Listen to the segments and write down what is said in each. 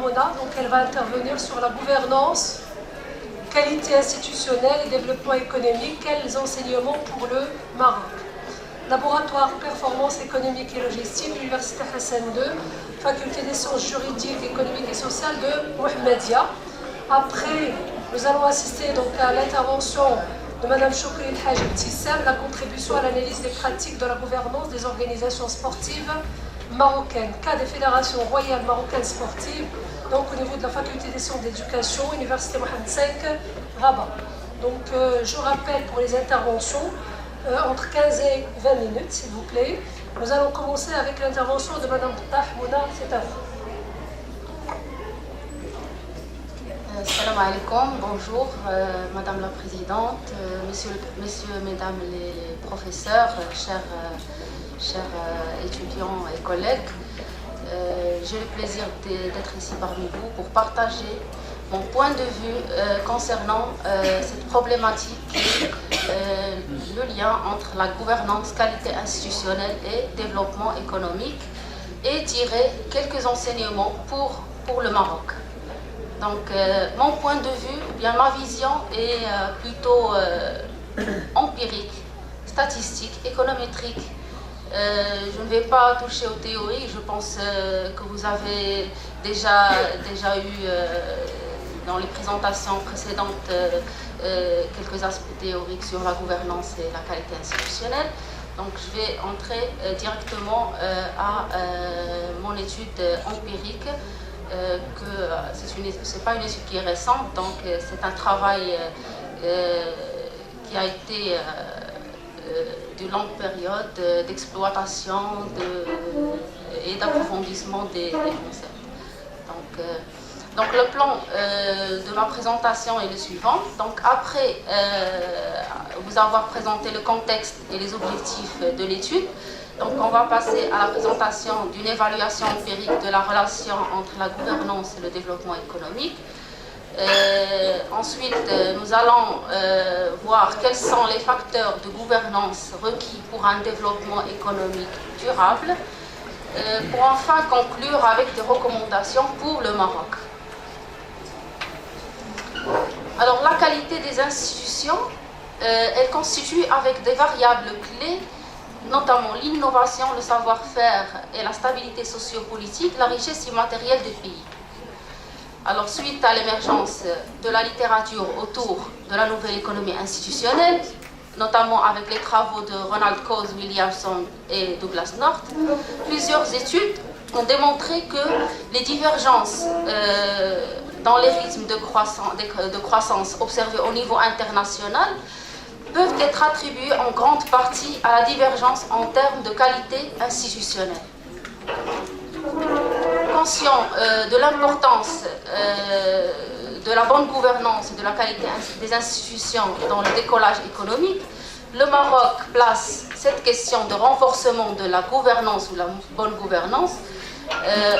Mona, donc elle va intervenir sur la gouvernance, qualité institutionnelle et développement économique. Quels enseignements pour le Maroc? Laboratoire performance économique et logistique, Université Hassan II, Faculté des sciences juridiques, économiques et sociales de Mohammedia. Après, nous allons assister donc à l'intervention de Mme Choukri El Hadj Ibtissam, la contribution à l'analyse des pratiques de la gouvernance des organisations sportives marocaines, cas des fédérations royales marocaines sportives, donc au niveau de la faculté des sciences d'éducation, Université Mohamed V, Rabat. Donc je rappelle pour les interventions, entre 15 et 20 minutes s'il vous plaît. Nous allons commencer avec l'intervention de Mme Tahmouna, c'est à vous. Salam alaikum, bonjour Madame la Présidente, messieurs, mesdames les professeurs, chers étudiants et collègues. J'ai le plaisir d'être ici parmi vous pour partager mon point de vue concernant cette problématique qui est le lien entre la gouvernance, qualité institutionnelle et développement économique et tirer quelques enseignements pour le Maroc. Donc mon point de vue, ou bien ma vision est plutôt empirique, statistique, économétrique. Je ne vais pas toucher aux théories, je pense que vous avez déjà eu dans les présentations précédentes quelques aspects théoriques sur la gouvernance et la qualité institutionnelle. Donc je vais entrer directement à mon étude empirique. C'est pas une étude qui est récente, donc c'est un travail qui a été de longue période d'exploitation et d'approfondissement des concepts. Donc le plan de ma présentation est le suivant. Donc après vous avoir présenté le contexte et les objectifs de l'étude, donc on va passer à la présentation d'une évaluation empirique de la relation entre la gouvernance et le développement économique. Ensuite, nous allons voir quels sont les facteurs de gouvernance requis pour un développement économique durable, pour enfin conclure avec des recommandations pour le Maroc. Alors, la qualité des institutions, elle constitue avec des variables clés, notamment l'innovation, le savoir-faire et la stabilité sociopolitique, la richesse immatérielle des pays. Alors, suite à l'émergence de la littérature autour de la nouvelle économie institutionnelle, notamment avec les travaux de Ronald Coase, Williamson et Douglas North, plusieurs études ont démontré que les divergences dans les rythmes de croissance observés au niveau international peuvent être attribuées en grande partie à la divergence en termes de qualité institutionnelle. Conscient de l'importance de la bonne gouvernance et de la qualité des institutions dans le décollage économique, le Maroc place cette question de renforcement de la gouvernance ou la bonne gouvernance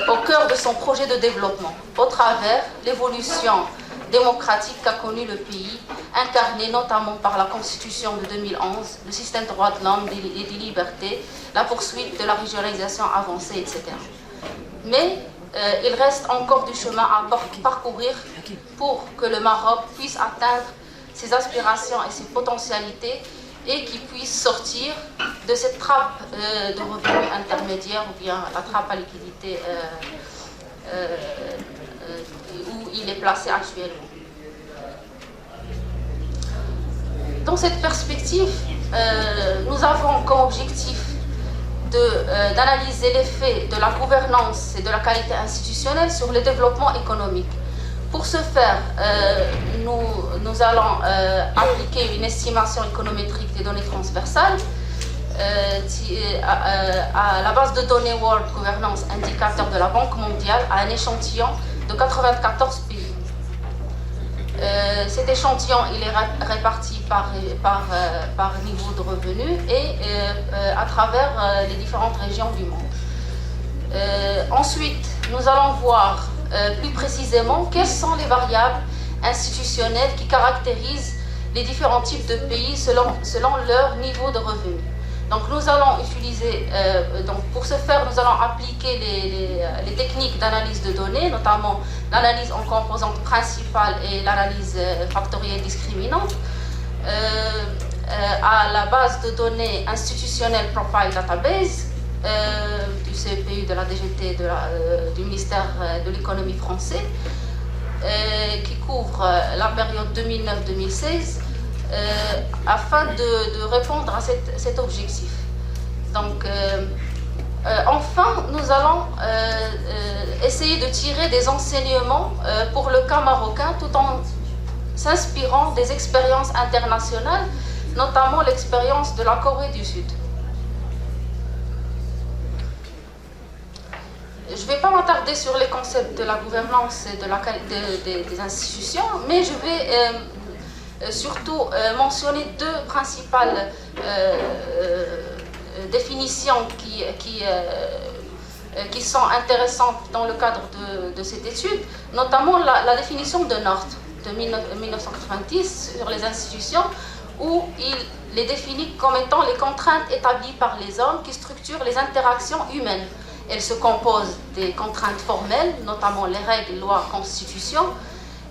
au cœur de son projet de développement, au travers l'évolution démocratique qu'a connu le pays, incarné notamment par la Constitution de 2011, le système de droits de l'homme et des libertés, la poursuite de la régionalisation avancée, etc. Mais il reste encore du chemin à parcourir pour que le Maroc puisse atteindre ses aspirations et ses potentialités et qu'il puisse sortir de cette trappe de revenus intermédiaires ou bien la trappe à liquidité où il est placé actuellement. Dans cette perspective, nous avons comme objectif d'analyser l'effet de la gouvernance et de la qualité institutionnelle sur le développement économique. Pour ce faire, nous allons appliquer une estimation économétrique des données transversales à la base de données World Governance Indicator de la Banque mondiale à un échantillon de 94 pays. Cet échantillon il est réparti par niveau de revenus et à travers les différentes régions du monde. Ensuite, nous allons voir plus précisément quelles sont les variables institutionnelles qui caractérisent les différents types de pays selon leur niveau de revenus. Donc nous allons utiliser, pour ce faire, nous allons appliquer les techniques d'analyse de données, notamment l'analyse en composantes principales et l'analyse factorielle discriminante, à la base de données institutionnelle Profile Database, du CEPU, de la DGT, du ministère de l'économie français, qui couvre la période 2009-2016, afin de répondre à cet objectif. Donc, enfin, nous allons essayer de tirer des enseignements pour le cas marocain, tout en s'inspirant des expériences internationales, notamment l'expérience de la Corée du Sud. Je ne vais pas m'attarder sur les concepts de la gouvernance et des institutions, mais je vais surtout mentionner deux principales définitions qui sont intéressantes dans le cadre de cette étude, notamment la définition de North de 1990 sur les institutions, où il les définit comme étant les contraintes établies par les hommes qui structurent les interactions humaines. Elles se composent des contraintes formelles, notamment les règles, lois, constitutions,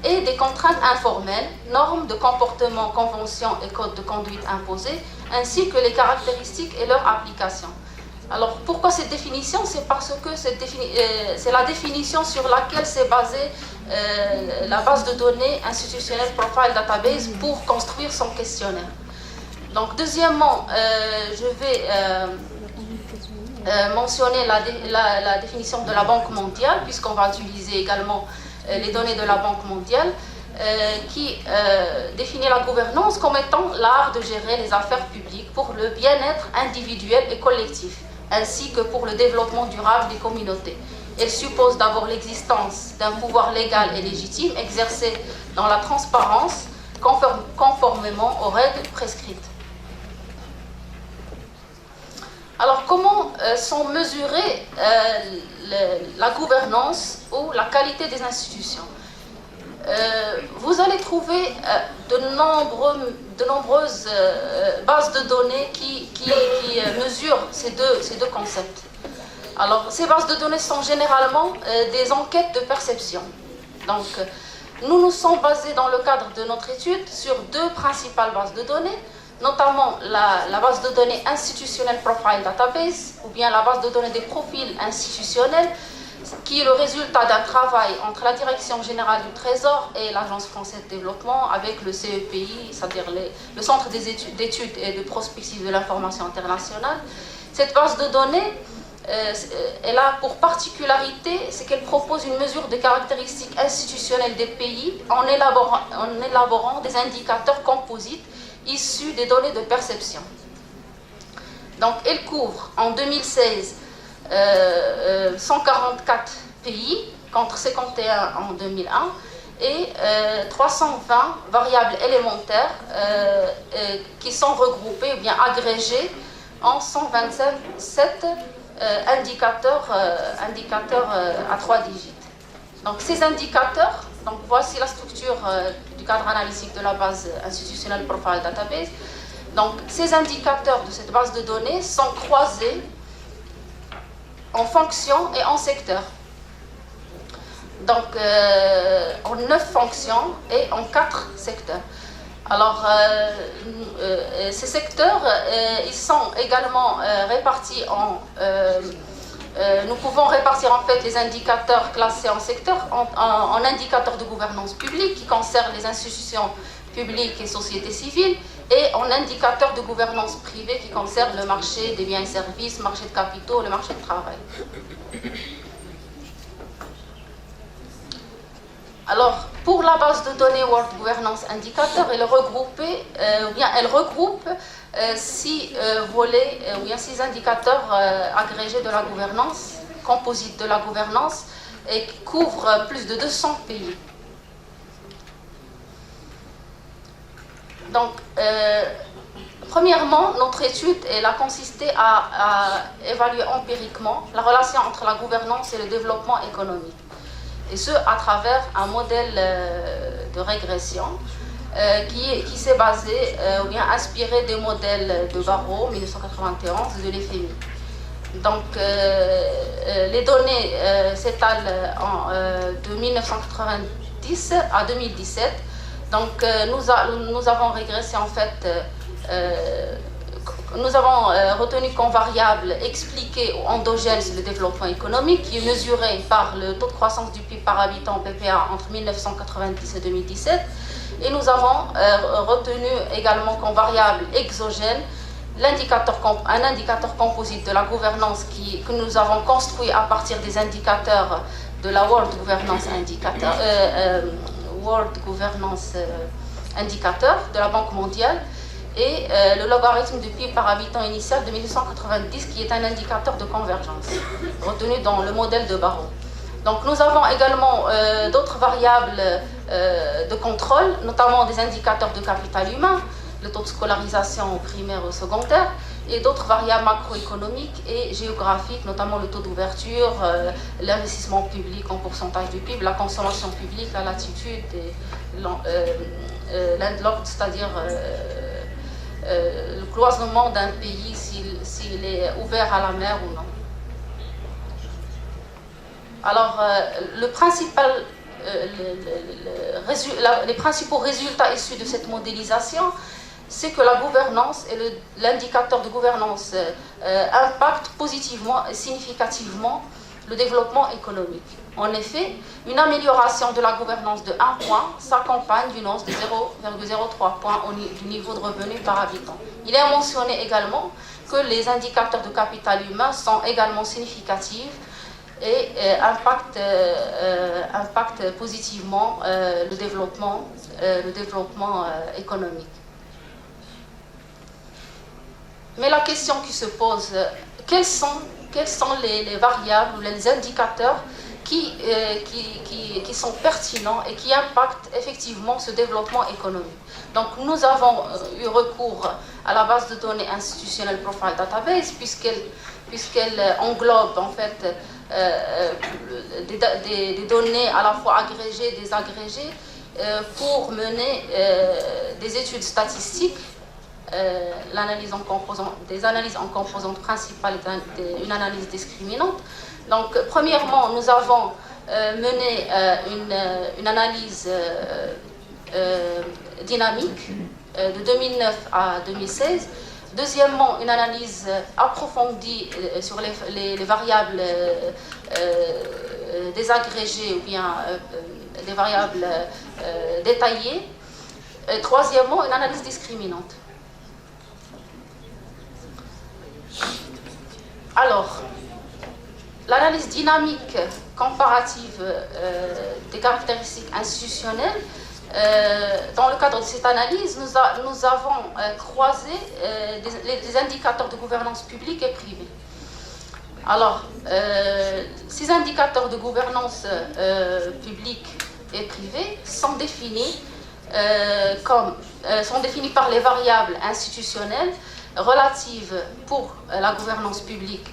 et des contraintes informelles, normes de comportement, conventions et codes de conduite imposés, ainsi que les caractéristiques et leur application. Alors pourquoi cette définition? C'est parce que c'est la définition sur laquelle s'est basée la base de données institutionnelle Profile Database pour construire son questionnaire. Donc deuxièmement, je vais mentionner la définition de la Banque mondiale, puisqu'on va utiliser également les données de la Banque mondiale, qui définit la gouvernance comme étant l'art de gérer les affaires publiques pour le bien-être individuel et collectif, ainsi que pour le développement durable des communautés. Elle suppose d'abord l'existence d'un pouvoir légal et légitime exercé dans la transparence, conformément aux règles prescrites. Alors, comment sont mesurées la gouvernance ou la qualité des institutions? Vous allez trouver de nombreuses bases de données qui mesurent ces deux concepts. Alors, ces bases de données sont généralement des enquêtes de perception. Donc, nous nous sommes basés dans le cadre de notre étude sur deux principales bases de données, notamment la base de données institutionnelle Profile Database, ou bien la base de données des profils institutionnels, qui est le résultat d'un travail entre la Direction générale du Trésor et l'Agence française de développement avec le CEPI, c'est-à-dire le Centre d'études et de prospective de l'information internationale. Cette base de données, elle a pour particularité, c'est qu'elle propose une mesure des caractéristiques institutionnelles des pays en élaborant des indicateurs composites issus des données de perception. Donc, elle couvre en 2016 144 pays contre 51 en 2001 et 320 variables élémentaires qui sont regroupées ou bien agrégées en 127 indicateurs à 3 digits. Donc ces indicateurs, donc voici la structure du cadre analytique de la base institutionnelle Profile Database. Donc ces indicateurs de cette base de données sont croisés en fonctions et en secteurs. Donc en 9 fonctions et en 4 secteurs. Alors ces secteurs, ils sont également répartis en... nous pouvons répartir en fait les indicateurs classés en secteurs en indicateurs de gouvernance publique qui concernent les institutions publiques et sociétés civiles, et en indicateurs de gouvernance privée qui concernent le marché des biens et services, le marché de capitaux, le marché de travail. Alors, pour la base de données World Governance Indicator, elle regroupe 6 volets, ou bien 6 indicateurs agrégés de la gouvernance, composites de la gouvernance, et qui couvrent plus de 200 pays. Donc, premièrement, notre étude elle a consisté à évaluer empiriquement la relation entre la gouvernance et le développement économique. Et ce, à travers un modèle de régression qui s'est basé ou bien inspiré des modèles de Barreau 1991 de l'FMI. Donc les données s'étalent de 1990 à 2017. Donc nous avons régressé en fait, nous avons retenu comme variable expliquée ou endogène le développement économique qui est mesuré par le taux de croissance du PIB par habitant PPA entre 1990 et 2017. Et nous avons retenu également comme variable exogène un indicateur composite de la gouvernance que nous avons construit à partir des indicateurs de la World Governance Indicator de la Banque mondiale et le logarithme du PIB par habitant initial de 1990 qui est un indicateur de convergence retenu dans le modèle de Barreau. Donc nous avons également d'autres variables de contrôle, notamment des indicateurs de capital humain, le taux de scolarisation primaire ou secondaire, et d'autres variables macroéconomiques et géographiques, notamment le taux d'ouverture, l'investissement public en pourcentage du PIB, la consommation publique, la latitude, landlocked, c'est-à-dire le cloisonnement d'un pays s'il est ouvert à la mer ou non. Alors, les principaux résultats issus de cette modélisation, c'est que la gouvernance et l'indicateur de gouvernance impactent positivement et significativement le développement économique. En effet, une amélioration de la gouvernance de 1 point s'accompagne d'une hausse de 0,03 points du niveau de revenu par habitant. Il est mentionné également que les indicateurs de capital humain sont également significatifs et impactent positivement le développement économique. Mais la question qui se pose, quelles sont les variables ou les indicateurs qui sont pertinents et qui impactent effectivement ce développement économique. Donc nous avons eu recours à la base de données institutionnelle Profile Database puisqu'elle englobe en fait des données à la fois agrégées et désagrégées pour mener des études statistiques, des analyses en composantes principales et une analyse discriminante. Donc, premièrement, nous avons mené une analyse dynamique de 2009 à 2016. Deuxièmement, une analyse approfondie sur les variables désagrégées ou bien des variables détaillées. Et troisièmement, une analyse discriminante. Alors, l'analyse dynamique comparative des caractéristiques institutionnelles, dans le cadre de cette analyse, nous avons croisé les indicateurs de gouvernance publique et privée. Alors, ces indicateurs de gouvernance publique et privée sont définis par les variables institutionnelles relatives pour la gouvernance publique,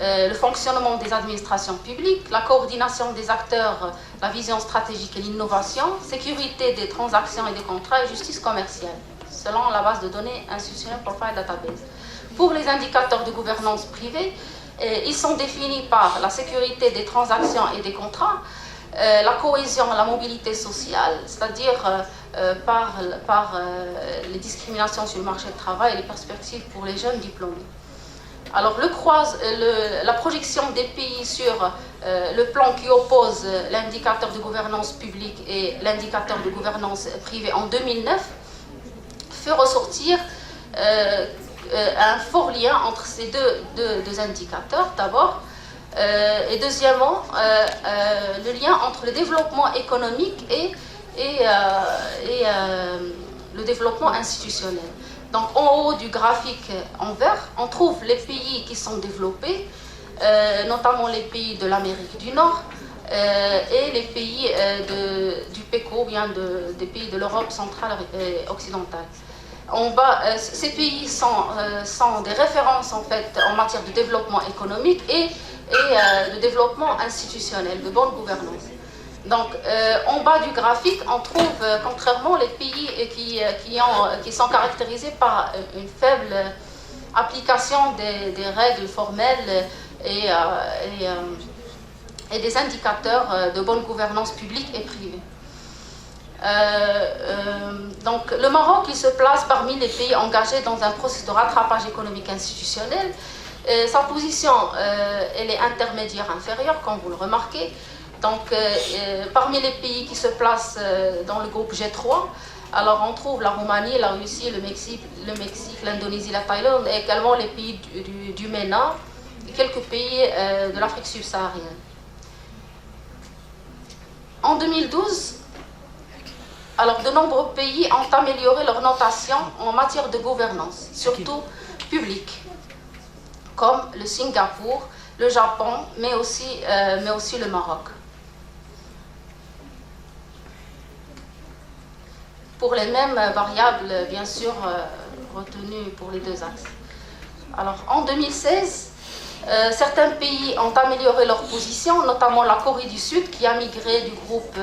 le fonctionnement des administrations publiques, la coordination des acteurs, la vision stratégique et l'innovation, sécurité des transactions et des contrats et justice commerciale, selon la base de données institutionnelle Profile Database. Pour les indicateurs de gouvernance privée, ils sont définis par la sécurité des transactions et des contrats, la cohésion, la mobilité sociale, c'est-à-dire par les discriminations sur le marché du travail et les perspectives pour les jeunes diplômés. Alors, la projection des pays sur le plan qui oppose l'indicateur de gouvernance publique et l'indicateur de gouvernance privée en 2009 fait ressortir un fort lien entre ces deux indicateurs, d'abord, et deuxièmement, le lien entre le développement économique et le développement institutionnel. Donc en haut du graphique en vert, on trouve les pays qui sont développés, notamment les pays de l'Amérique du Nord et les pays du PECO, bien des pays de l'Europe centrale et occidentale. En bas, ces pays sont des références en fait en matière de développement économique et de développement institutionnel, de bonne gouvernance. Donc, en bas du graphique, on trouve, contrairement les pays qui sont caractérisés par une faible application des règles formelles et des indicateurs de bonne gouvernance publique et privée. Donc, le Maroc, il se place parmi les pays engagés dans un processus de rattrapage économique institutionnel. Sa position, elle est intermédiaire inférieure, comme vous le remarquez. Donc, parmi les pays qui se placent dans le groupe G3, alors on trouve la Roumanie, la Russie, le Mexique, l'Indonésie, la Thaïlande, et également les pays du MENA, et quelques pays de l'Afrique subsaharienne. En 2012, alors de nombreux pays ont amélioré leur notation en matière de gouvernance, surtout publique, comme le Singapour, le Japon, mais aussi le Maroc. Pour les mêmes variables, bien sûr, retenues pour les deux axes. Alors, en 2016, certains pays ont amélioré leur position, notamment la Corée du Sud, qui a migré du groupe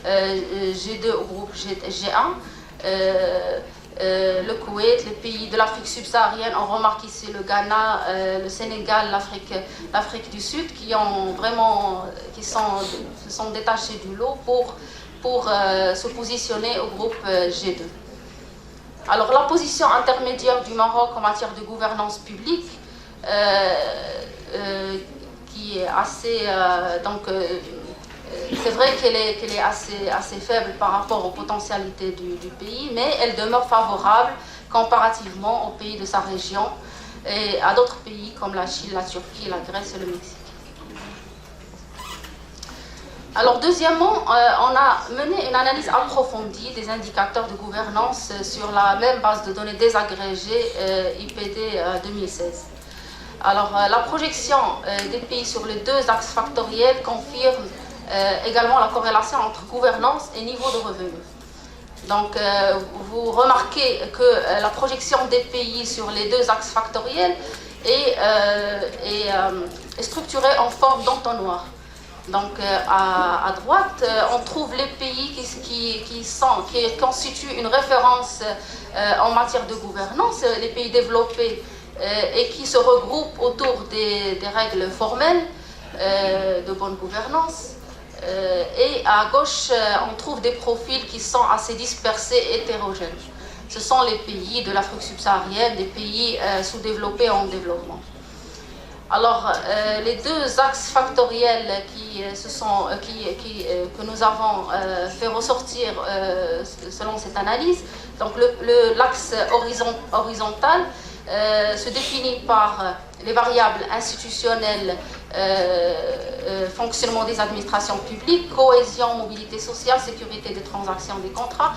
G2 au groupe G1. Le Koweït, les pays de l'Afrique subsaharienne, on remarque ici le Ghana, le Sénégal, l'Afrique du Sud, qui se sont détachés du lot pour se positionner au groupe G2. Alors la position intermédiaire du Maroc en matière de gouvernance publique, qui est assez... c'est vrai qu'elle est assez faible par rapport aux potentialités du pays, mais elle demeure favorable comparativement aux pays de sa région et à d'autres pays comme la Chine, la Turquie, la Grèce et le Mexique. Alors deuxièmement, on a mené une analyse approfondie des indicateurs de gouvernance sur la même base de données désagrégée IPD 2016. Alors la projection des pays sur les deux axes factoriels confirme également la corrélation entre gouvernance et niveau de revenus. Donc vous remarquez que la projection des pays sur les deux axes factoriels est structurée en forme d'entonnoir. Donc à droite, on trouve les pays qui constituent une référence en matière de gouvernance, les pays développés et qui se regroupent autour des règles formelles de bonne gouvernance. Et à gauche, on trouve des profils qui sont assez dispersés et hétérogènes. Ce sont les pays de l'Afrique subsaharienne, des pays sous-développés en développement. Alors, les deux axes factoriels que nous avons fait ressortir selon cette analyse, donc l'axe horizontal se définit par les variables institutionnelles, fonctionnement des administrations publiques, cohésion, mobilité sociale, sécurité des transactions des contrats.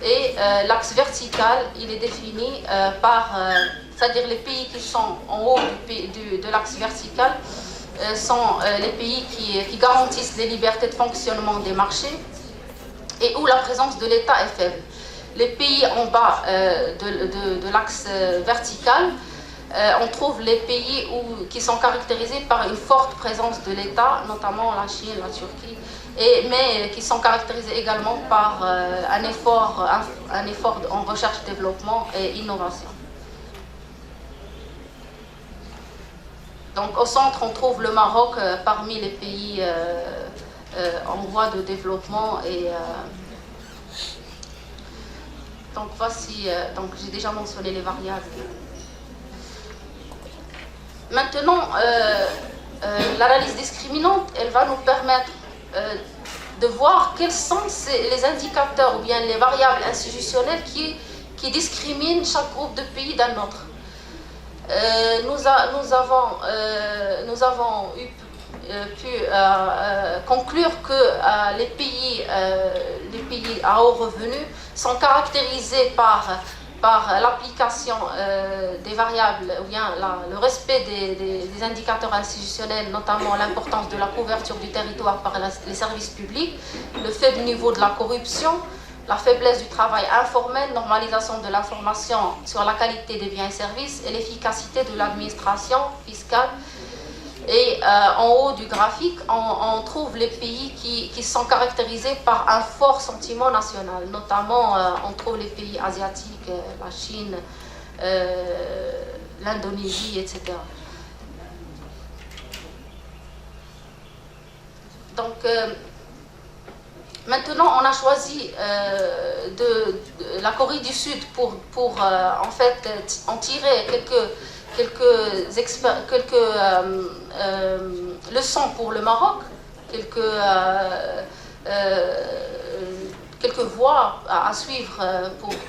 Et l'axe vertical, il est défini c'est-à-dire les pays qui sont en haut de l'axe vertical sont les pays qui garantissent les libertés de fonctionnement des marchés et où la présence de l'État est faible. Les pays en bas de l'axe vertical, on trouve les pays qui sont caractérisés par une forte présence de l'État, notamment la Chine, la Turquie, mais qui sont caractérisés également par un effort en recherche, développement et innovation. Donc au centre, on trouve le Maroc parmi les pays en voie de développement. Donc voici, j'ai déjà mentionné les variables. Maintenant, l'analyse discriminante, elle va nous permettre de voir quels sont les indicateurs ou bien les variables institutionnelles qui discriminent chaque groupe de pays d'un autre. Nous avons pu conclure que les pays à haut revenu sont caractérisés par l'application des variables ou bien le respect des indicateurs institutionnels, notamment l'importance de la couverture du territoire par les services publics, le faible niveau de la corruption, la faiblesse du travail informel, normalisation de l'information sur la qualité des biens et services et l'efficacité de l'administration fiscale Et en haut du graphique, on trouve les pays qui sont caractérisés par un fort sentiment national. Notamment, on trouve les pays asiatiques, la Chine, l'Indonésie, etc. Donc, maintenant, on a choisi la Corée du Sud pour en fait en tirer quelques leçons pour le Maroc, quelques voies à suivre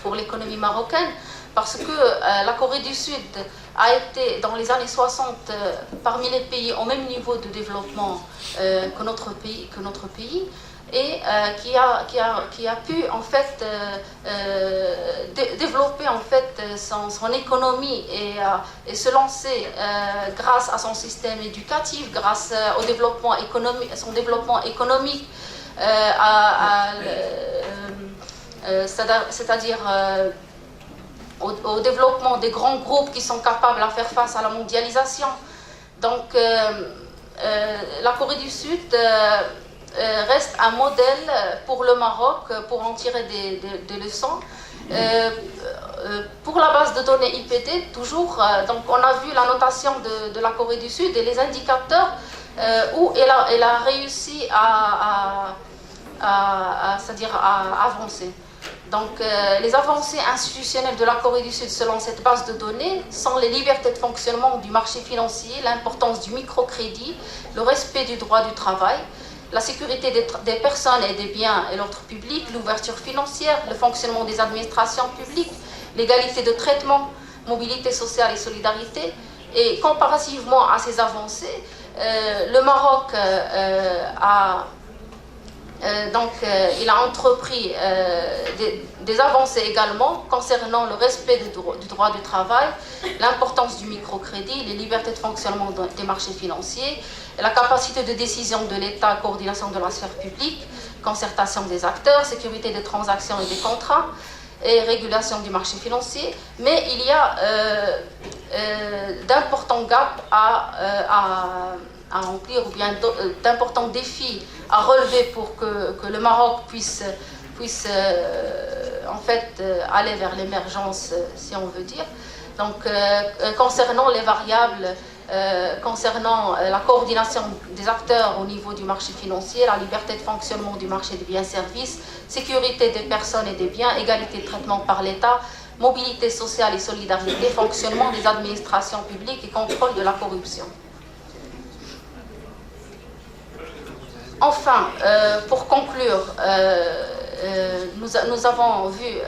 pour l'économie marocaine, parce que la Corée du Sud a été, dans les années 60, parmi les pays au même niveau de développement que notre pays, et qui a pu en fait développer en fait son économie et se lancer grâce à son système éducatif, grâce au développement économique, son développement économique, c'est-à-dire au développement des grands groupes qui sont capables de faire face à la mondialisation. Donc la Corée du Sud reste un modèle pour le Maroc pour en tirer des leçons. Pour la base de données IPD, toujours, donc on a vu la notation de la Corée du Sud et les indicateurs où elle a réussi c'est-à-dire à avancer. Donc les avancées institutionnelles de la Corée du Sud selon cette base de données sont les libertés de fonctionnement du marché financier, l'importance du microcrédit, le respect du droit du travail, la sécurité des personnes et des biens et l'ordre public, l'ouverture financière, le fonctionnement des administrations publiques, l'égalité de traitement, mobilité sociale et solidarité. Et comparativement à ces avancées, le Maroc il a entrepris des avancées également concernant le respect du droit du travail, l'importance du microcrédit, les libertés de fonctionnement des marchés financiers, la capacité de décision de l'État, coordination de la sphère publique, concertation des acteurs, sécurité des transactions et des contrats, et régulation du marché financier. Mais il y a d'importants gaps à remplir, ou bien d'importants défis à relever pour que le Maroc puisse en fait aller vers l'émergence, si on veut dire. Donc concernant les variables, concernant la coordination des acteurs au niveau du marché financier, la liberté de fonctionnement du marché des biens et services, sécurité des personnes et des biens, égalité de traitement par l'État, mobilité sociale et solidarité, fonctionnement des administrations publiques et contrôle de la corruption. Enfin, pour conclure, nous avons vu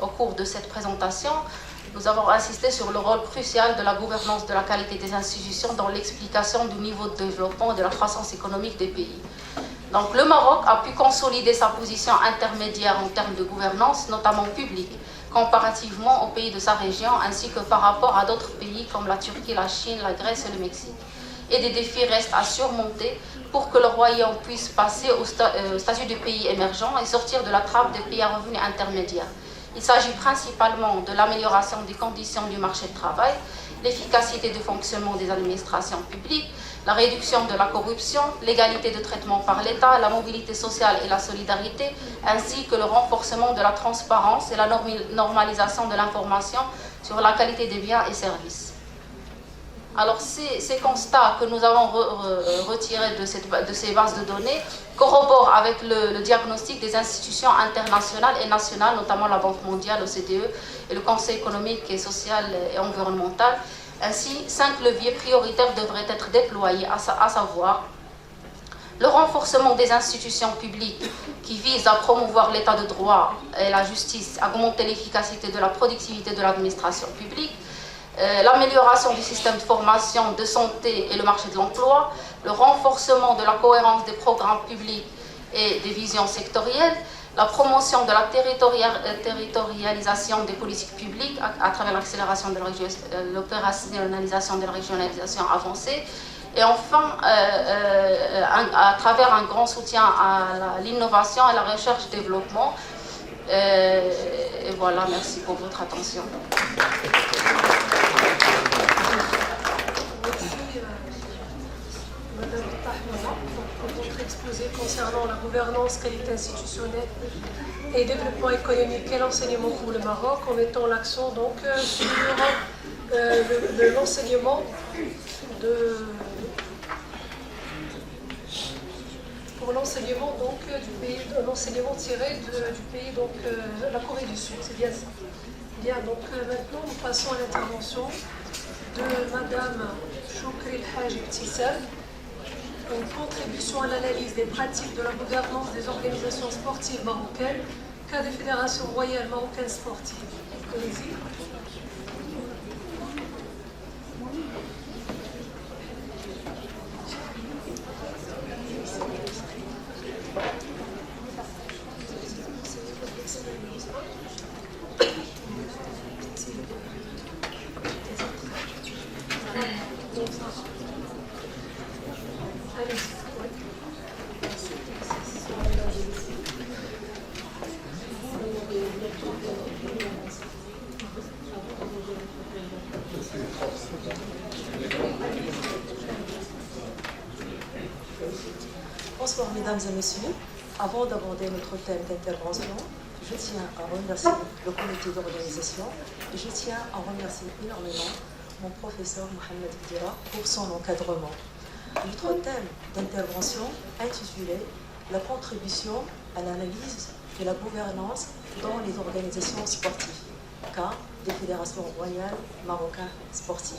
au cours de cette présentation, nous avons insisté sur le rôle crucial de la gouvernance de la qualité des institutions dans l'explication du niveau de développement et de la croissance économique des pays. Donc le Maroc a pu consolider sa position intermédiaire en termes de gouvernance, notamment publique, comparativement aux pays de sa région, ainsi que par rapport à d'autres pays comme la Turquie, la Chine, la Grèce et le Mexique. Et des défis restent à surmonter pour que le royaume puisse passer au statut de pays émergent et sortir de la trappe des pays à revenus intermédiaires. Il s'agit principalement de l'amélioration des conditions du marché de travail, l'efficacité de fonctionnement des administrations publiques, la réduction de la corruption, l'égalité de traitement par l'État, la mobilité sociale et la solidarité, ainsi que le renforcement de la transparence et la normalisation de l'information sur la qualité des biens et services. Alors ces constats que nous avons retirés de ces bases de données corroborent avec le diagnostic des institutions internationales et nationales, notamment la Banque mondiale, l'OCDE et le Conseil économique et social et environnemental. Ainsi, 5 leviers prioritaires devraient être déployés, à savoir le renforcement des institutions publiques qui visent à promouvoir l'état de droit et la justice, augmenter l'efficacité de la productivité de l'administration publique, l'amélioration du système de formation, de santé et le marché de l'emploi, le renforcement de la cohérence des programmes publics et des visions sectorielles, la promotion de la territorialisation des politiques publiques à travers l'accélération de l'opérationnalisation de la régionalisation avancée, et enfin à travers un grand soutien à l'innovation et la recherche-développement. Et voilà, merci pour votre attention. exposé concernant la gouvernance, qualité institutionnelle et développement économique et l'enseignement pour le Maroc, en mettant l'accent donc sur l'enseignement pour l'enseignement donc du pays, l'enseignement tiré du pays donc la Corée du Sud, c'est bien ça. Bien, donc maintenant nous passons à l'intervention de Madame Choukri El-Haj Ibtissam, une contribution à l'analyse des pratiques de la gouvernance des organisations sportives marocaines, cas des fédérations royales marocaines sportives. Allez-y. Bonsoir mesdames et messieurs. Avant d'aborder notre thème d'intervention, je tiens à remercier le comité d'organisation et je tiens à remercier énormément mon professeur Mohamed Dira pour son encadrement. Notre thème d'intervention intitulé « La contribution à l'analyse de la gouvernance dans les organisations sportives, cas des fédérations royales marocaines sportives ».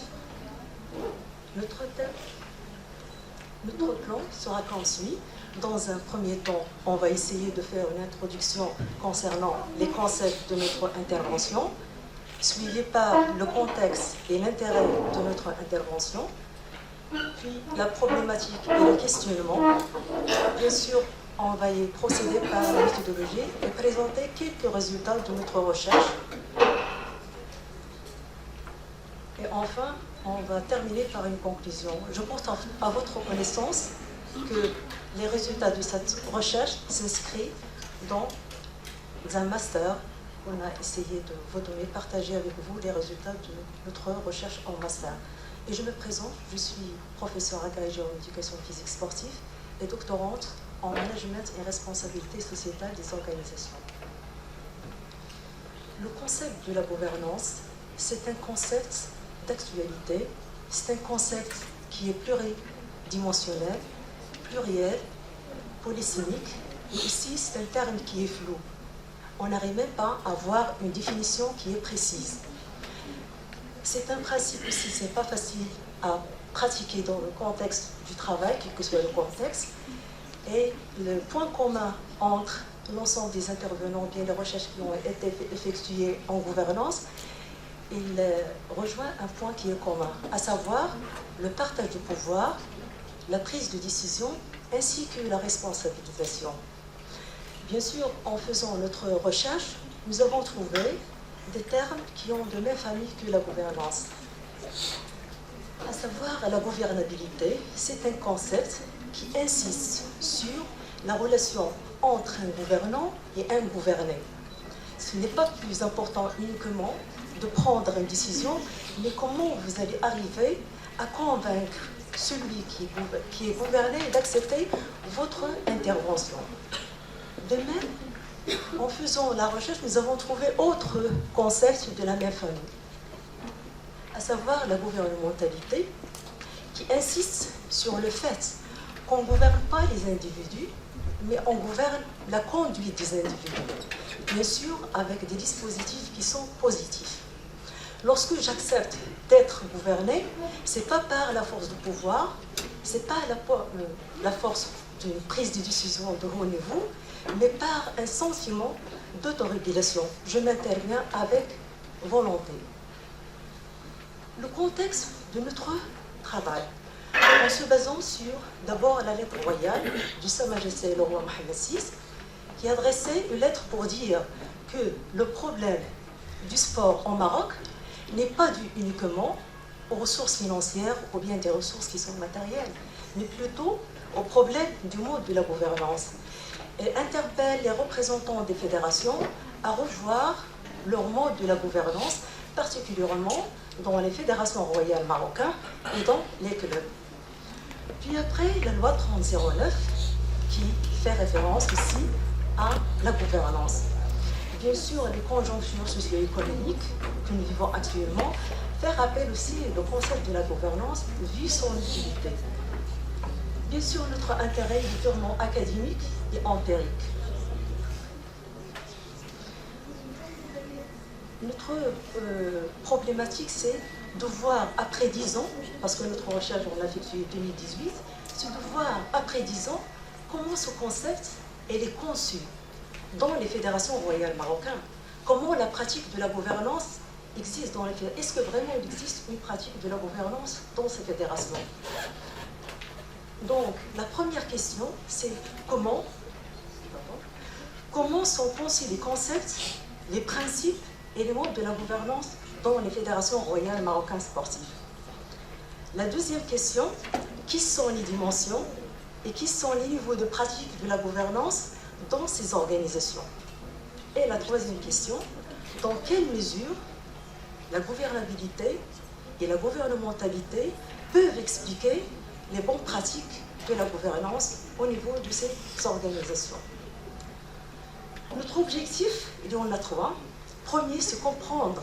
Notre plan sera comme suit. Dans un premier temps, on va essayer de faire une introduction concernant les concepts de notre intervention, suivi par le contexte et l'intérêt de notre intervention, puis la problématique et le questionnement. Bien sûr, on va y procéder par la méthodologie et présenter quelques résultats de notre recherche. Et enfin, on va terminer par une conclusion. Je porte à votre connaissance que les résultats de cette recherche s'inscrivent dans un master qu'on a essayé de vous donner, partager avec vous les résultats de notre recherche en master. Et je me présente, je suis professeure agrégée en éducation physique sportive et doctorante en management et responsabilité sociétale des organisations. Le concept de la gouvernance, c'est un concept d'actualité, c'est un concept qui est pluridimensionnel, pluriel, polysémique, mais aussi c'est un terme qui est flou. On n'arrive même pas à avoir une définition qui est précise. C'est un principe aussi, c'est pas facile à pratiquer dans le contexte du travail, quel que soit le contexte. Et le point commun entre l'ensemble des intervenants, bien les recherches qui ont été effectuées en gouvernance, il rejoint un point qui est commun, à savoir le partage du pouvoir, la prise de décision ainsi que la responsabilisation. Bien sûr, en faisant notre recherche, nous avons trouvé des termes qui ont de même famille que la gouvernance. À savoir, la gouvernabilité, c'est un concept qui insiste sur la relation entre un gouvernant et un gouverné. Ce n'est pas plus important uniquement de prendre une décision, mais comment vous allez arriver à convaincre celui qui est gouverné d'accepter votre intervention. De même, en faisant la recherche, nous avons trouvé autre concept de la même famille, à savoir la gouvernementalité, qui insiste sur le fait qu'on ne gouverne pas les individus, mais on gouverne la conduite des individus, bien sûr avec des dispositifs qui sont positifs. Lorsque j'accepte d'être gouverné, ce n'est pas par la force du pouvoir, ce n'est pas la force d'une prise de décision de haut niveau, mais par un sentiment d'autorégulation. Je m'interviens avec volonté. Le contexte de notre travail, en se basant sur d'abord la lettre royale de Sa Majesté le roi Mohamed VI, qui adressait une lettre pour dire que le problème du sport au Maroc n'est pas dû uniquement aux ressources financières ou bien des ressources qui sont matérielles, mais plutôt au problème du mode de la gouvernance. Elle interpelle les représentants des fédérations à revoir leur mode de la gouvernance, particulièrement dans les fédérations royales marocaines et dans les clubs. Puis après, la loi 3009 qui fait référence ici à la gouvernance. Bien sûr, les conjonctures socio-économiques que nous vivons actuellement font appel aussi au concept de la gouvernance vu son utilité. Bien sûr, notre intérêt est purement académique et empirique. Notre problématique, c'est de voir après 10 ans, parce que notre recherche, on l'a effectuée en 2018, c'est de voir après 10 ans comment ce concept est conçu dans les fédérations royales marocaines. Comment la pratique de la gouvernance existe dans les fédérations. Est-ce que vraiment il existe une pratique de la gouvernance dans ces fédérations? Donc, la première question, c'est comment sont conçus les concepts, les principes et les modes de la gouvernance dans les fédérations royales marocaines sportives. La deuxième question, qui sont les dimensions et qui sont les niveaux de pratique de la gouvernance dans ces organisations? Et la troisième question, dans quelle mesure la gouvernabilité et la gouvernementalité peuvent expliquer les bonnes pratiques de la gouvernance au niveau de ces organisations? Notre objectif, il y en a trois. Premier, c'est comprendre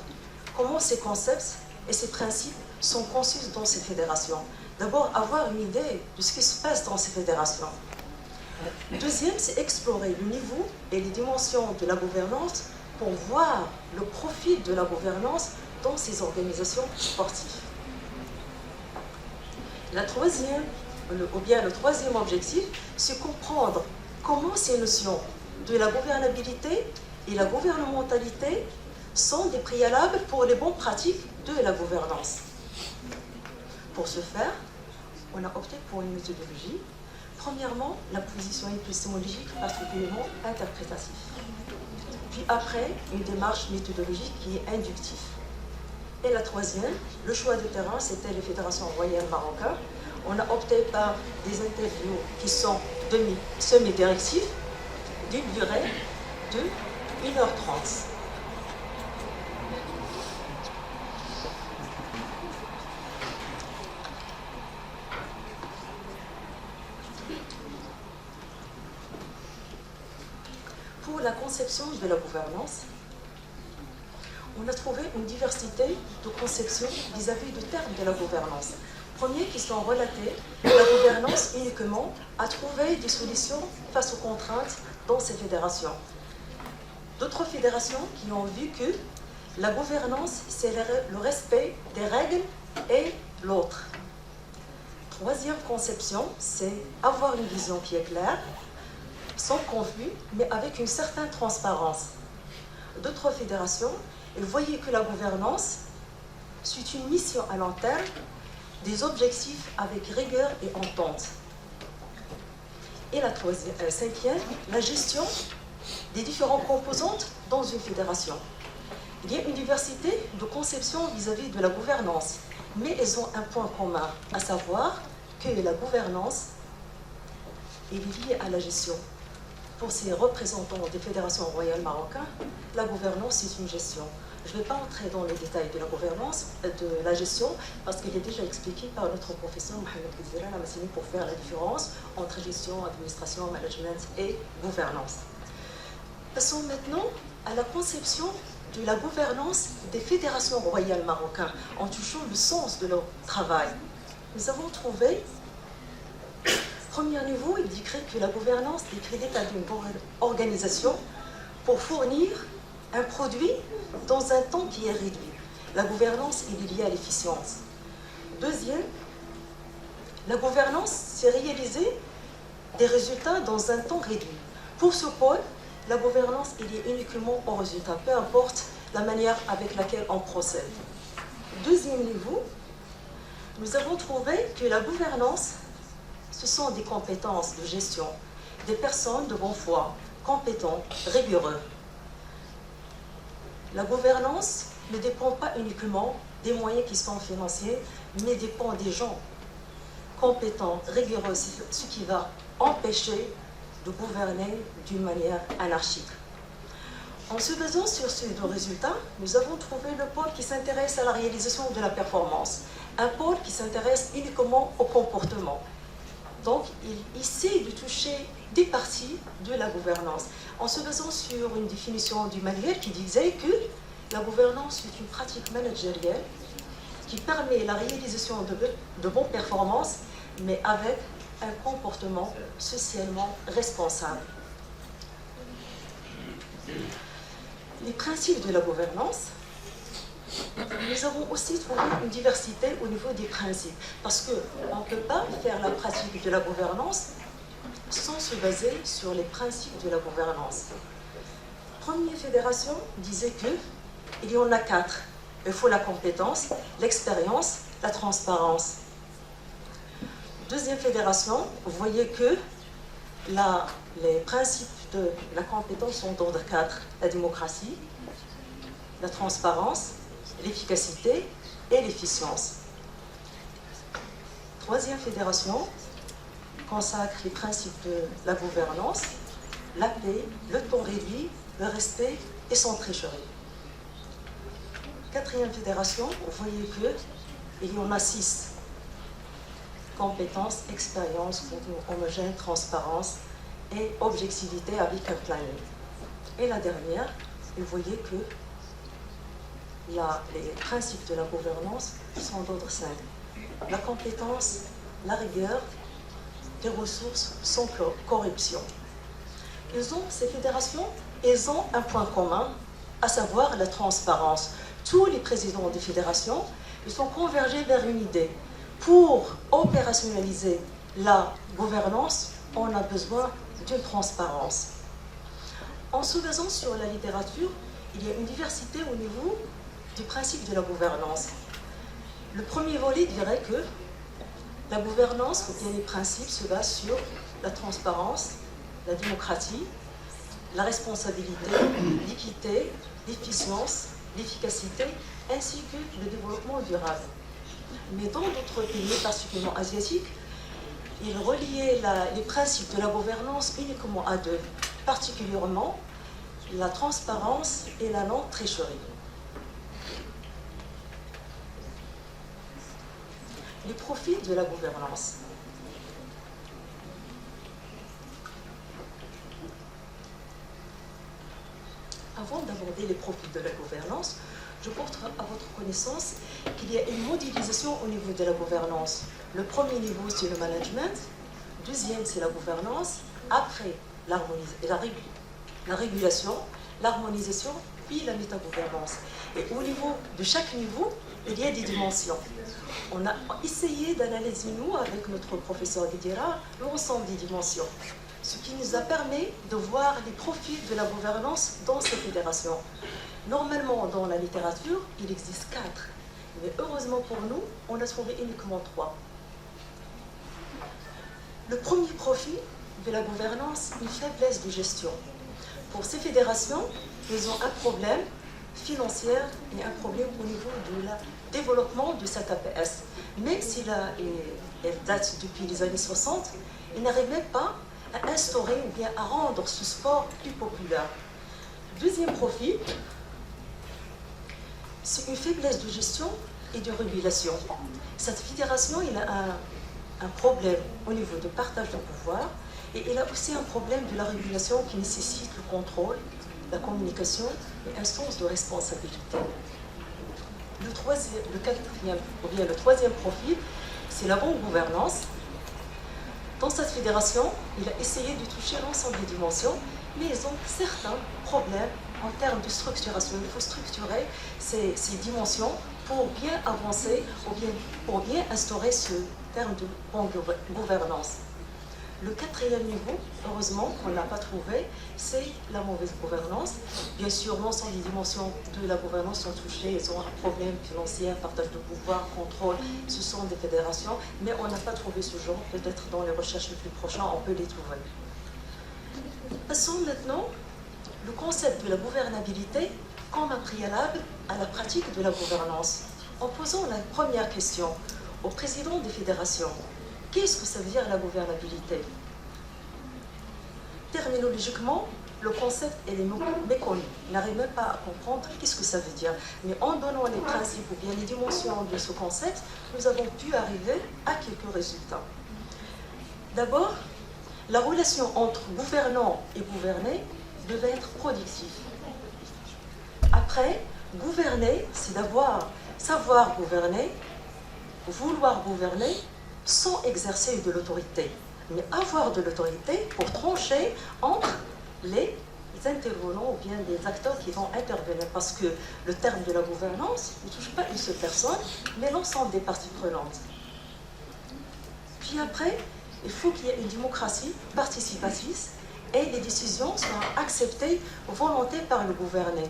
comment ces concepts et ces principes sont conçus dans ces fédérations. D'abord, avoir une idée de ce qui se passe dans ces fédérations. Deuxième, c'est explorer le niveau et les dimensions de la gouvernance pour voir le profil de la gouvernance dans ces organisations sportives. Le troisième objectif, c'est comprendre comment ces notions de la gouvernabilité et la gouvernementalité sont des préalables pour les bonnes pratiques de la gouvernance. Pour ce faire, on a opté pour une méthodologie. Premièrement, la position épistémologique particulièrement interprétative. Puis après, une démarche méthodologique qui est inductive. Et la troisième, le choix de terrain, c'était les fédérations royales marocaines. On a opté par des interviews qui sont semi-directives, d'une durée de 1h30. Pour la conception de la gouvernance, on a trouvé une diversité de conceptions vis-à-vis du terme de la gouvernance. Premiers qui sont relatés à la gouvernance uniquement à trouver des solutions face aux contraintes dans ces fédérations. D'autres fédérations qui ont vu que la gouvernance, c'est le respect des règles et l'autre. Troisième conception, c'est avoir une vision qui est claire, sans conflit, mais avec une certaine transparence. D'autres fédérations, elles voyaient que la gouvernance, c'est une mission à long terme, des objectifs avec rigueur et entente. Et la cinquième, la gestion des différentes composantes dans une fédération. Il y a une diversité de conceptions vis-à-vis de la gouvernance, mais elles ont un point commun, à savoir que la gouvernance est liée à la gestion. Pour ces représentants des fédérations royales marocaines, la gouvernance, c'est une gestion. Je ne vais pas entrer dans les détails de la gouvernance, de la gestion, parce qu'il est déjà expliqué par notre professeur Mohamed Gizira Lamassini pour faire la différence entre gestion, administration, management et gouvernance. Passons maintenant à la conception de la gouvernance des fédérations royales marocaines, en touchant le sens de leur travail. Nous avons trouvé, premier niveau, il décrit que la gouvernance décrit l'état d'une organisation pour fournir un produit dans un temps qui est réduit. La gouvernance est liée à l'efficience. Deuxième, la gouvernance, c'est réaliser des résultats dans un temps réduit. Pour ce pôle, la gouvernance est liée uniquement aux résultats, peu importe la manière avec laquelle on procède. Deuxième niveau, nous avons trouvé que la gouvernance, ce sont des compétences de gestion, des personnes de bonne foi, compétents, rigoureux. La gouvernance ne dépend pas uniquement des moyens qui sont financiers, mais dépend des gens compétents, rigoureux, ce qui va empêcher de gouverner d'une manière anarchique. En se basant sur ces deux résultats, nous avons trouvé le pôle qui s'intéresse à la réalisation de la performance, un pôle qui s'intéresse uniquement au comportement. Donc, il essaie de toucher des parties de la gouvernance, en se basant sur une définition du manuel qui disait que la gouvernance est une pratique managériale qui permet la réalisation de bonnes performances, mais avec un comportement socialement responsable. Les principes de la gouvernance, nous avons aussi trouvé une diversité au niveau des principes, parce qu'on ne peut pas faire la pratique de la gouvernance sans se baser sur les principes de la gouvernance. Première fédération disait qu'il y en a 4. Il faut la compétence, l'expérience, la transparence. Deuxième fédération, vous voyez que les principes de la compétence sont d'ordre 4. La démocratie, la transparence, l'efficacité et l'efficience. Troisième fédération consacre les principes de la gouvernance, la paix, le temps réduit, le respect et sans tricherie. Quatrième fédération, vous voyez qu'il y en a 6. Compétences, expérience, contenu homogène, transparence et objectivité avec un planning. Et la dernière, vous voyez que les principes de la gouvernance sont d'ordre 5. La compétence, la rigueur, des ressources sans corruption. Ces fédérations, elles ont un point commun, à savoir la transparence. Tous les présidents des fédérations, ils sont convergés vers une idée. Pour opérationnaliser la gouvernance, on a besoin d'une transparence. En se basant sur la littérature, il y a une diversité au niveau du principe de la gouvernance. Le premier volet dirait que la gouvernance, ou bien les principes, se basent sur la transparence, la démocratie, la responsabilité, l'équité, l'efficience, l'efficacité, ainsi que le développement durable. Mais dans d'autres pays, particulièrement asiatiques, ils reliaient les principes de la gouvernance uniquement à 2, particulièrement la transparence et la non-tricherie. Les profils de la gouvernance. Avant d'aborder les profils de la gouvernance, je porte à votre connaissance qu'il y a une modélisation au niveau de la gouvernance. Le premier niveau, c'est le management. Deuxième, c'est la gouvernance. Après, la régulation, l'harmonisation, puis la métagouvernance. Et au niveau de chaque niveau, il y a des dimensions. On a essayé d'analyser, nous, avec notre professeur Guidira, l'ensemble des dimensions, ce qui nous a permis de voir les profils de la gouvernance dans ces fédérations. Normalement, dans la littérature, il existe 4, mais heureusement pour nous, on a trouvé uniquement 3. Le premier profil de la gouvernance, une faiblesse de gestion. Pour ces fédérations, ils ont un problème financier et un problème au niveau du développement de cette APS. Même si elle date depuis les années 60, ils n'arrivent même pas à instaurer ou bien à rendre ce sport plus populaire. Deuxième profil, c'est une faiblesse de gestion et de régulation. Cette fédération, il a un problème au niveau de partage de pouvoir et il a aussi un problème de la régulation qui nécessite le contrôle, la communication et un sens de responsabilité. Le troisième profil, c'est la bonne gouvernance. Dans cette fédération, il a essayé de toucher l'ensemble des dimensions, mais ils ont certains problèmes en termes de structuration. Il faut structurer ces dimensions pour bien avancer ou bien pour bien instaurer ce terme de bonne gouvernance. Le quatrième niveau, heureusement qu'on ne l'a pas trouvé, c'est la mauvaise gouvernance. Bien sûr, l'ensemble des dimensions de la gouvernance sont touchées. Ils ont un problème financier, partage de pouvoir, contrôle. Ce sont des fédérations, mais on n'a pas trouvé ce genre. Peut-être dans les recherches les plus prochaines, on peut les trouver. Passons maintenant le concept de la gouvernabilité comme un préalable à la pratique de la gouvernance. En posant la première question au président des fédérations, qu'est-ce que ça veut dire la gouvernabilité? Terminologiquement, le concept est méconnu. On n'arrive même pas à comprendre qu'est-ce que ça veut dire. Mais en donnant les principes ou bien les dimensions de ce concept, nous avons pu arriver à quelques résultats. D'abord, la relation entre gouvernant et gouverné devait être productive. Après, gouverner, c'est savoir gouverner, vouloir gouverner sans exercer de l'autorité, mais avoir de l'autorité pour trancher entre les intervenants ou bien des acteurs qui vont intervenir, parce que le terme de la gouvernance ne touche pas une seule personne, mais l'ensemble des parties prenantes. Puis après, il faut qu'il y ait une démocratie participative et les décisions soient acceptées volontairement par le gouverné.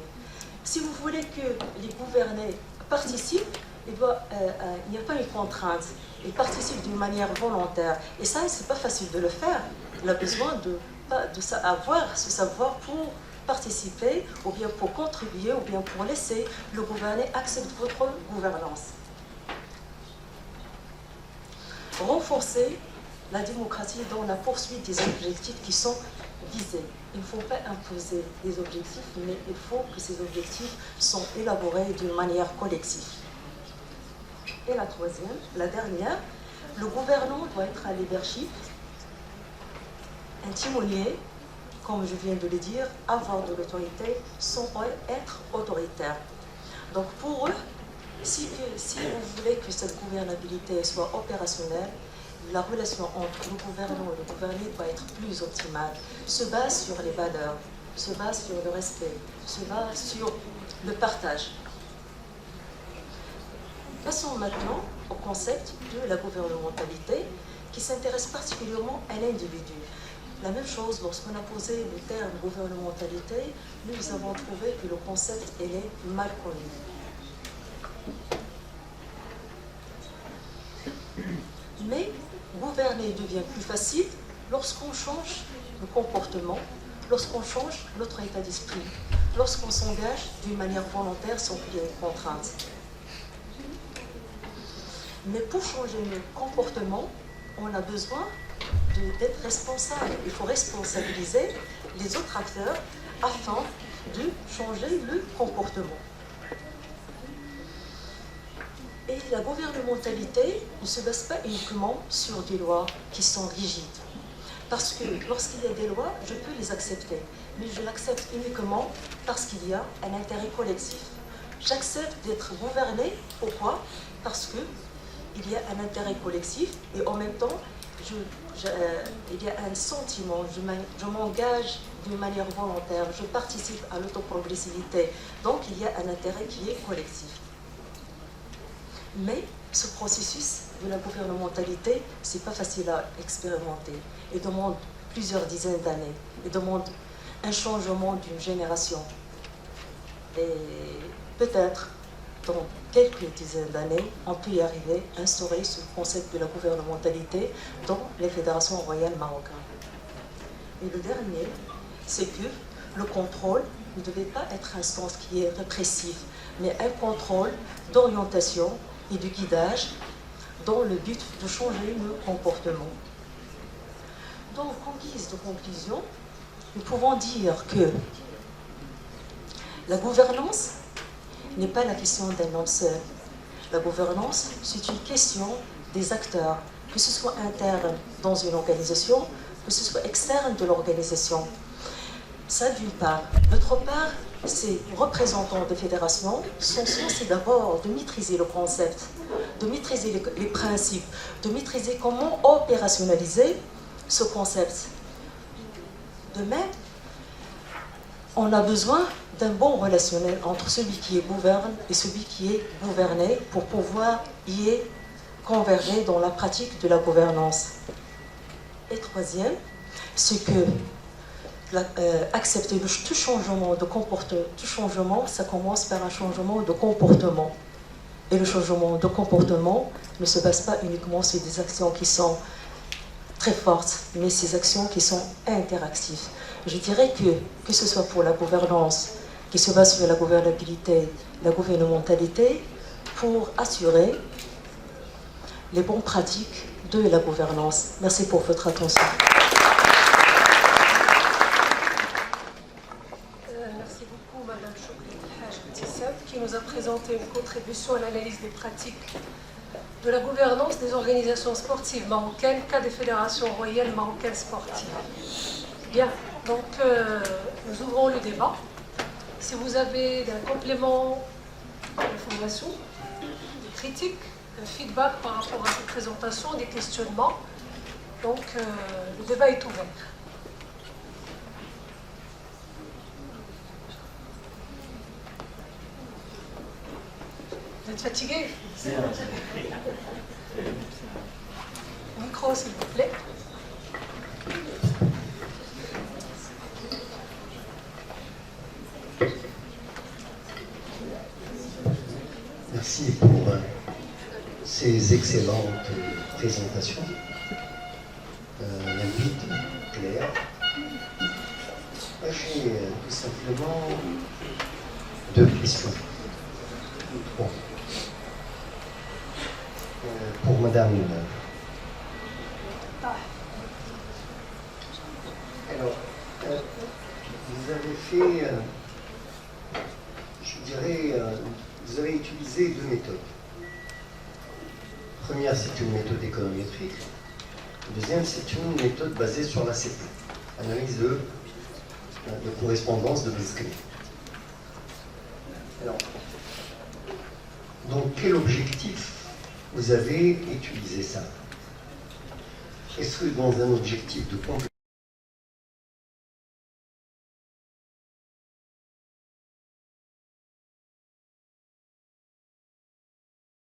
Si vous voulez que les gouvernés participent, il n'y a pas une contrainte. Ils participent d'une manière volontaire. Et ça, c'est pas facile de le faire. Il a besoin avoir ce savoir pour participer, ou bien pour contribuer, ou bien pour laisser le gouverné accepter votre gouvernance. Renforcer la démocratie dans la poursuite des objectifs qui sont visés. Il ne faut pas imposer des objectifs, mais il faut que ces objectifs soient élaborés d'une manière collective. Et la dernière, le gouvernant doit être un leadership, un timonier, comme je viens de le dire, avoir de l'autorité sans être autoritaire. Donc pour eux, si vous voulez que cette gouvernabilité soit opérationnelle, la relation entre le gouvernant et le gouverné doit être plus optimale, se base sur les valeurs, se base sur le respect, se base sur le partage. Passons maintenant au concept de la gouvernementalité qui s'intéresse particulièrement à l'individu. La même chose, lorsqu'on a posé le terme gouvernementalité, nous avons trouvé que le concept est mal connu. Mais gouverner devient plus facile lorsqu'on change le comportement, lorsqu'on change notre état d'esprit, lorsqu'on s'engage d'une manière volontaire sans qu'il y ait une contrainte. Mais pour changer le comportement, on a besoin d'être responsable. Il faut responsabiliser les autres acteurs afin de changer le comportement. Et la gouvernementalité ne se base pas uniquement sur des lois qui sont rigides. Parce que lorsqu'il y a des lois, je peux les accepter. Mais je l'accepte uniquement parce qu'il y a un intérêt collectif. J'accepte d'être gouverné. Pourquoi? Parce qu'il y a un intérêt collectif et en même temps, il y a un sentiment, je m'engage d'une manière volontaire, je participe à l'autoprogressivité. Donc il y a un intérêt qui est collectif. Mais ce processus de la gouvernementalité, ce n'est pas facile à expérimenter. Il demande plusieurs dizaines d'années. Il demande un changement d'une génération. Et peut-être, dans quelques dizaines d'années, on peut y arriver à instaurer ce concept de la gouvernementalité dans les fédérations royales marocaines. Et le dernier, c'est que le contrôle ne devait pas être un sens qui est répressif, mais un contrôle d'orientation et de guidage dans le but de changer le comportement. Donc, en guise de conclusion, nous pouvons dire que la gouvernance n'est pas la question d'un homme seul. La gouvernance, c'est une question des acteurs, que ce soit interne dans une organisation, que ce soit externe de l'organisation. Ça, d'une part. D'autre part, ces représentants des fédérations sont censés d'abord de maîtriser le concept, de maîtriser les principes, de maîtriser comment opérationnaliser ce concept. De même, on a besoin d'un bon relationnel entre celui qui gouverne et celui qui est gouverné pour pouvoir y converger dans la pratique de la gouvernance. Et troisième, c'est que accepter tout changement de comportement, tout changement, ça commence par un changement de comportement. Et le changement de comportement ne se base pas uniquement sur des actions qui sont très fortes, mais ces actions qui sont interactives. Je dirais que ce soit pour la gouvernance, qui se base sur la gouvernabilité, la gouvernementalité, pour assurer les bonnes pratiques de la gouvernance. Merci pour votre attention. Merci beaucoup, Madame Choukri El Hadj Ibtissam, qui nous a présenté une contribution à l'analyse des pratiques de la gouvernance des organisations sportives marocaines, cas des fédérations royales marocaines sportives. Bien, donc nous ouvrons le débat. Si vous avez des compléments d'information, des critiques, un feedback par rapport à cette présentation, des questionnements, donc le débat est ouvert. Vous êtes fatigué? Micro, s'il vous plaît. Merci pour ces excellentes présentations. Limpide, claire. J'ai tout simplement deux questions. Bon. Pour Madame. Alors, vous avez fait, je dirais, vous avez utilisé deux méthodes. La première, c'est une méthode économétrique. La deuxième, c'est une méthode basée sur l'ACP, analyse de correspondance de Blitzkrieg. Alors, donc, quel objectif vous avez utilisé ça? Est-ce que dans un objectif de complément